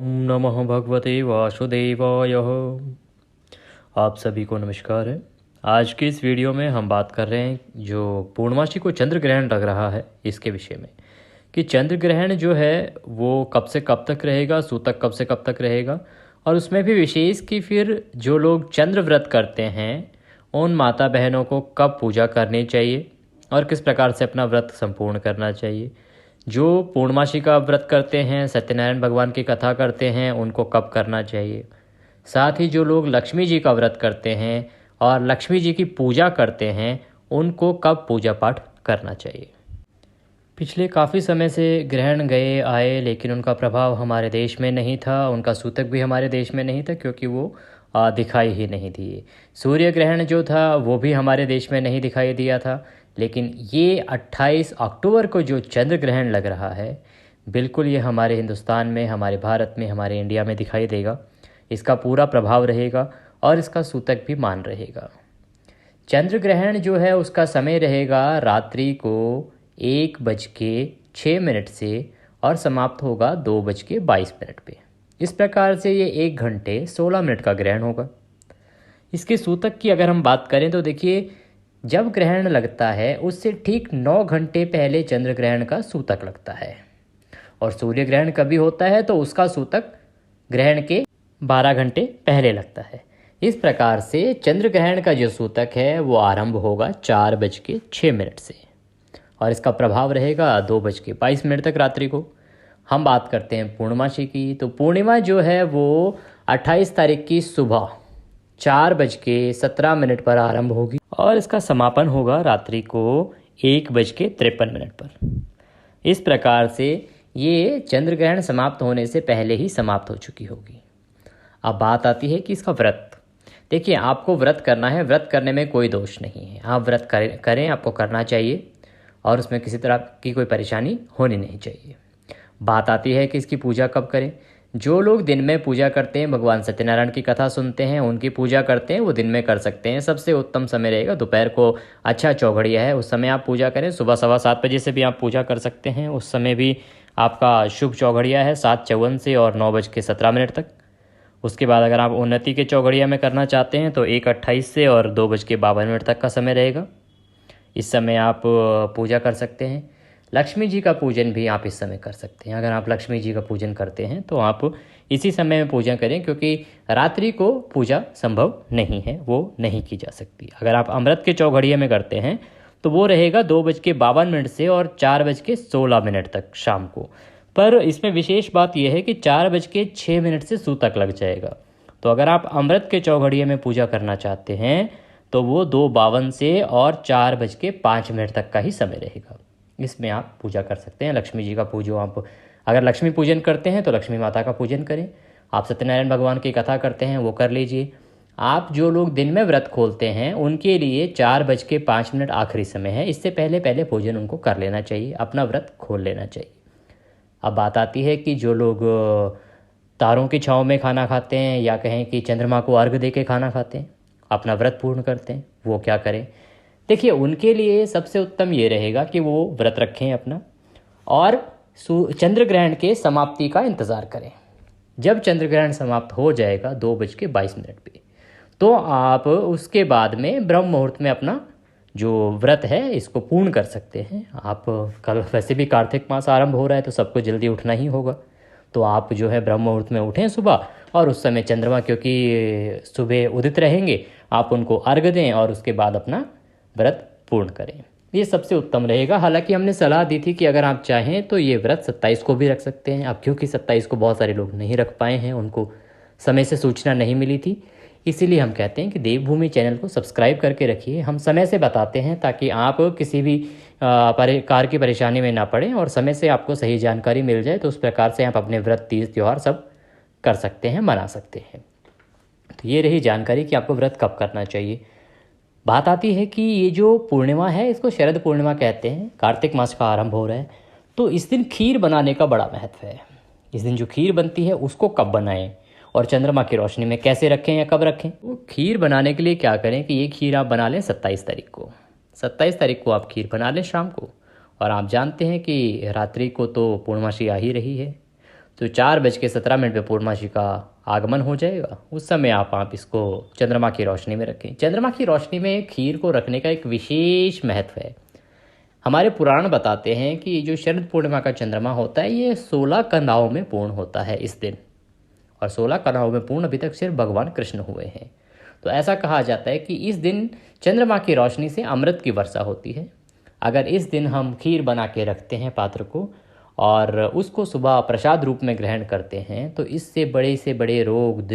ओम नमः भगवते वासुदेवाय। आप सभी को नमस्कार है। आज की इस वीडियो में हम बात कर रहे हैं जो पूर्णमासी को चंद्र ग्रहण लग रहा है इसके विषय में, कि चंद्र ग्रहण जो है वो कब से कब तक रहेगा, सूतक कब से कब तक रहेगा, और उसमें भी विशेष कि फिर जो लोग चंद्र व्रत करते हैं उन माता बहनों को कब पूजा करनी चाहिए और किस प्रकार से अपना व्रत संपूर्ण करना चाहिए। जो पूर्णमासी का व्रत करते हैं, सत्यनारायण भगवान की कथा करते हैं, उनको कब करना चाहिए। साथ ही जो लोग लक्ष्मी जी का व्रत करते हैं और लक्ष्मी जी की पूजा करते हैं उनको कब पूजा पाठ करना चाहिए। पिछले काफ़ी समय से ग्रहण गए आए, लेकिन उनका प्रभाव हमारे देश में नहीं था, उनका सूतक भी हमारे देश में नहीं था, क्योंकि वो दिखाई ही नहीं दिए। सूर्य ग्रहण जो था वो भी हमारे देश में नहीं दिखाई दिया था, लेकिन ये 28 अक्टूबर को जो चंद्र ग्रहण लग रहा है, बिल्कुल ये हमारे हिंदुस्तान में, हमारे भारत में, हमारे इंडिया में दिखाई देगा। इसका पूरा प्रभाव रहेगा और इसका सूतक भी मान रहेगा। चंद्र ग्रहण जो है उसका समय रहेगा रात्रि को 1:06 से और समाप्त होगा 2:22 पे। इस प्रकार से ये 1 घंटे 16 मिनट का ग्रहण होगा। इसके सूतक की अगर हम बात करें तो देखिए, जब ग्रहण लगता है उससे ठीक 9 घंटे पहले चंद्र ग्रहण का सूतक लगता है, और सूर्य ग्रहण कभी होता है तो उसका सूतक ग्रहण के 12 घंटे पहले लगता है। इस प्रकार से चंद्र ग्रहण का जो सूतक है वो आरंभ होगा 4:06 से और इसका प्रभाव रहेगा 2:22 तक रात्रि को। हम बात करते हैं पूर्णमासी की, तो पूर्णिमा जो है वो 28 तारीख की सुबह 4:17 पर आरंभ होगी और इसका समापन होगा रात्रि को 1:53 पर। इस प्रकार से ये चंद्र ग्रहण समाप्त होने से पहले ही समाप्त हो चुकी होगी। अब बात आती है कि इसका व्रत। देखिए, आपको व्रत करना है, व्रत करने में कोई दोष नहीं है। आप व्रत करें, आपको करना चाहिए और उसमें किसी तरह की कोई परेशानी होनी नहीं चाहिए। बात आती है कि इसकी पूजा कब करें। जो लोग दिन में पूजा करते हैं, भगवान सत्यनारायण की कथा सुनते हैं, उनकी पूजा करते हैं, वो दिन में कर सकते हैं। सबसे उत्तम समय रहेगा दोपहर को, अच्छा चौघड़िया है, उस समय आप पूजा करें। सुबह 7:15 से भी आप पूजा कर सकते हैं, उस समय भी आपका शुभ चौघड़िया है 7:54 से और 9:17 तक। उसके बाद अगर आप उन्नति के चौघड़िया में करना चाहते हैं तो 1:28 से और 2:52 तक का समय रहेगा। इस समय आप पूजा कर सकते हैं। लक्ष्मी जी का पूजन भी आप इस समय कर सकते हैं। अगर आप लक्ष्मी जी का पूजन करते हैं तो आप इसी समय में पूजा करें, क्योंकि रात्रि को पूजा संभव नहीं है, वो नहीं की जा सकती। अगर आप अमृत के चौघड़िया में करते हैं तो वो रहेगा 2:52 से और 4:16 तक शाम को। पर इसमें विशेष बात यह है कि 4:06 से सूतक लग जाएगा। तो अगर आप अमृत के चौघड़िया में पूजा करना चाहते हैं तो वो 2:52 से और 4:05 तक का ही समय रहेगा। इसमें आप पूजा कर सकते हैं। लक्ष्मी जी का पूजो, आप अगर लक्ष्मी पूजन करते हैं तो लक्ष्मी माता का पूजन करें। आप सत्यनारायण भगवान की कथा करते हैं वो कर लीजिए। आप जो लोग दिन में व्रत खोलते हैं उनके लिए 4:05 आखिरी समय है। इससे पहले पहले भोजन उनको कर लेना चाहिए, अपना व्रत खोल लेना चाहिए। अब बात आती है कि जो लोग तारों की छाँव में खाना खाते हैं, या कहें कि चंद्रमा को अर्घ दे के खाना खाते हैं, अपना व्रत पूर्ण करते हैं, वो क्या करें। देखिए, उनके लिए सबसे उत्तम ये रहेगा कि वो व्रत रखें अपना और चंद्र ग्रहण के समाप्ति का इंतज़ार करें। जब चंद्र ग्रहण समाप्त हो जाएगा 2:22 पे, तो आप उसके बाद में ब्रह्म मुहूर्त में अपना जो व्रत है इसको पूर्ण कर सकते हैं। आप कल वैसे भी कार्तिक मास आरंभ हो रहा है तो सबको जल्दी उठना ही होगा, तो आप जो है ब्रह्म मुहूर्त में उठें सुबह, और उस समय चंद्रमा क्योंकि सुबह उदित रहेंगे, आप उनको अर्घ दें और उसके बाद अपना व्रत पूर्ण करें। ये सबसे उत्तम रहेगा। हालांकि हमने सलाह दी थी कि अगर आप चाहें तो ये व्रत 27 को भी रख सकते हैं। अब क्योंकि 27 को बहुत सारे लोग नहीं रख पाए हैं, उनको समय से सूचना नहीं मिली थी, इसीलिए हम कहते हैं कि देवभूमि चैनल को सब्सक्राइब करके रखिए। हम समय से बताते हैं ताकि आप किसी भी प्रकार की परेशानी में ना पड़ें और समय से आपको सही जानकारी मिल जाए, तो उस प्रकार से आप अपने व्रत, तीज, त्यौहार सब कर सकते हैं, मना सकते हैं। तो ये रही जानकारी कि आपको व्रत कब करना चाहिए। बात आती है कि ये जो पूर्णिमा है इसको शरद पूर्णिमा कहते हैं, कार्तिक मास का आरंभ हो रहा है, तो इस दिन खीर बनाने का बड़ा महत्व है। इस दिन जो खीर बनती है उसको कब बनाएं और चंद्रमा की रोशनी में कैसे रखें या कब रखें। वो खीर बनाने के लिए क्या करें कि ये खीर आप बना लें 27 तारीख को। 27 तारीख को आप खीर बना लें शाम को, और आप जानते हैं कि रात्रि को तो पूर्णमासी आ ही रही है, तो 4:17 पे पूर्णमासी का आगमन हो जाएगा। उस समय आप इसको चंद्रमा की रोशनी में रखें। चंद्रमा की रोशनी में खीर को रखने का एक विशेष महत्व है। हमारे पुराण बताते हैं कि जो शरद पूर्णिमा का चंद्रमा होता है ये 16 कलाओं में पूर्ण होता है इस दिन, और 16 कलाओं में पूर्ण अभी तक सिर्फ भगवान कृष्ण हुए हैं। तो ऐसा कहा जाता है कि इस दिन चंद्रमा की रोशनी से अमृत की वर्षा होती है। अगर इस दिन हम खीर बना के रखते हैं पात्र को और उसको सुबह प्रसाद रूप में ग्रहण करते हैं तो इससे बड़े से बड़े रोग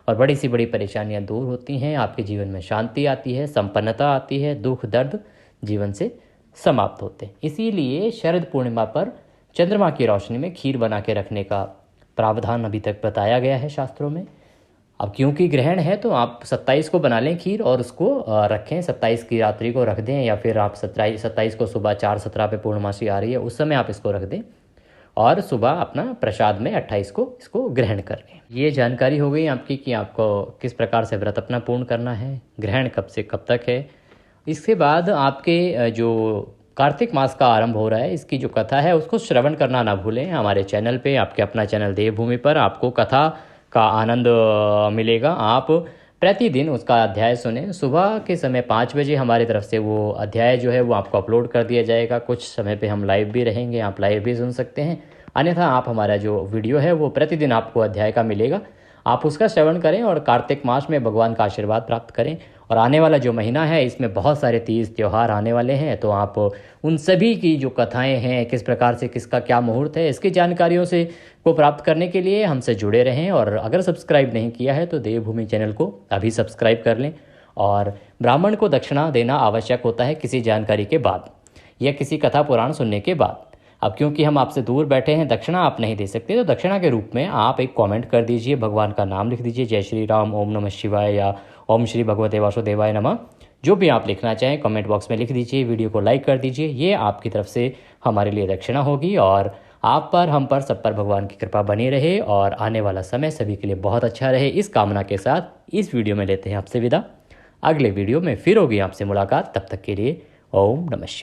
और बड़ी से बड़ी परेशानियां दूर होती हैं। आपके जीवन में शांति आती है, संपन्नता आती है, दुख दर्द जीवन से समाप्त होते हैं। इसीलिए शरद पूर्णिमा पर चंद्रमा की रोशनी में खीर बना के रखने का प्रावधान अभी तक बताया गया है शास्त्रों में। अब क्योंकि ग्रहण है तो आप 27 को बना लें खीर और उसको रखें, 27 की रात्रि को रख दें, या फिर आप 27 को सुबह 4:17 पे पूर्णमासी आ रही है उस समय आप इसको रख दें और सुबह अपना प्रसाद में 28 को इसको ग्रहण कर लें। ये जानकारी हो गई आपकी कि आपको किस प्रकार से व्रत अपना पूर्ण करना है, ग्रहण कब से कब तक है। इसके बाद आपके जो कार्तिक मास का आरंभ हो रहा है इसकी जो कथा है उसको श्रवण करना ना भूलें। हमारे चैनल पे, आपके अपना चैनल देवभूमि पर आपको कथा का आनंद मिलेगा। आप प्रतिदिन उसका अध्याय सुने। सुबह के समय 5 बजे हमारी तरफ से वो अध्याय जो है वो आपको अपलोड कर दिया जाएगा। कुछ समय पे हम लाइव भी रहेंगे, आप लाइव भी सुन सकते हैं। अन्यथा आप हमारा जो वीडियो है वो प्रतिदिन आपको अध्याय का मिलेगा, आप उसका श्रवण करें और कार्तिक मास में भगवान का आशीर्वाद प्राप्त करें। और आने वाला जो महीना है इसमें बहुत सारे तीज त्यौहार आने वाले हैं, तो आप उन सभी की जो कथाएं हैं, किस प्रकार से किसका क्या मुहूर्त है, इसकी जानकारियों से को प्राप्त करने के लिए हमसे जुड़े रहें। और अगर सब्सक्राइब नहीं किया है तो देवभूमि चैनल को अभी सब्सक्राइब कर लें। और ब्राह्मण को दक्षिणा देना आवश्यक होता है किसी जानकारी के बाद या किसी कथा पुराण सुनने के बाद। अब क्योंकि हम आपसे दूर बैठे हैं, दक्षिणा आप नहीं दे सकते, तो दक्षिणा के रूप में आप एक कमेंट कर दीजिए, भगवान का नाम लिख दीजिए, जय श्री राम, ओम नमः शिवाय या ओम श्री भगवते वासुदेवाय नमः, जो भी आप लिखना चाहें कमेंट बॉक्स में लिख दीजिए। वीडियो को लाइक कर दीजिए, ये आपकी तरफ से हमारे लिए दक्षिणा होगी। और आप पर, हम पर, सब पर भगवान की कृपा बनी रहे और आने वाला समय सभी के लिए बहुत अच्छा रहे, इस कामना के साथ इस वीडियो में लेते हैं आपसे विदा। अगले वीडियो में फिर होगी आपसे मुलाकात, तब तक के लिए ओम नमः शिवाय।